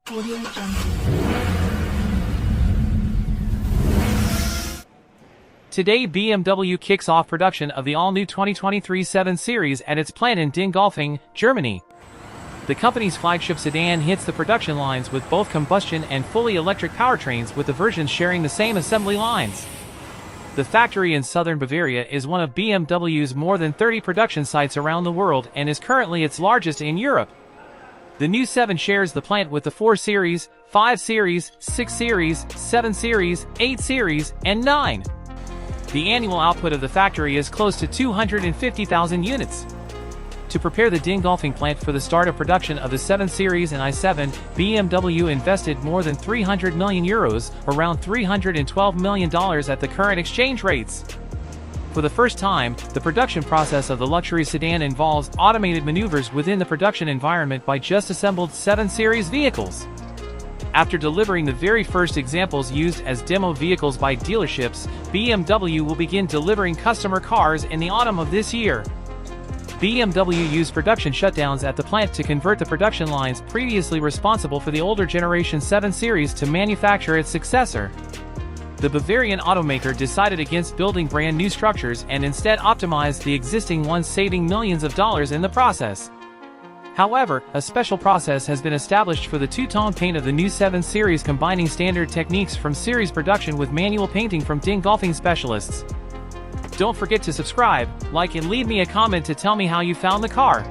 Audio Jungle. Today BMW kicks off production of the all-new 2023 7 Series at its plant in Dingolfing, Germany. The company's flagship sedan hits the production lines with both combustion and fully electric powertrains, with the versions sharing the same assembly lines. The factory in southern Bavaria is one of BMW's more than 30 production sites around the world and is currently its largest in Europe. The new 7 shares the plant with the 4 Series, 5 Series, 6 Series, 7 Series, 8 Series, and 9. The annual output of the factory is close to 250,000 units. To prepare the Dingolfing plant for the start of production of the 7 Series and i7, BMW invested more than €300 million, around $312 million at the current exchange rates. For the first time, the production process of the luxury sedan involves automated maneuvers within the production environment by just assembled 7 Series vehicles. After delivering the very first examples used as demo vehicles by dealerships, BMW will begin delivering customer cars in the autumn of this year. BMW used production shutdowns at the plant to convert the production lines previously responsible for the older generation 7 Series to manufacture its successor. The Bavarian automaker decided against building brand new structures and instead optimized the existing ones, saving millions of dollars in the process. However, a special process has been established for the two-tone paint of the new 7 Series, combining standard techniques from series production with manual painting from Dingolfing specialists. Don't forget to subscribe, like, and leave me a comment to tell me how you found the car.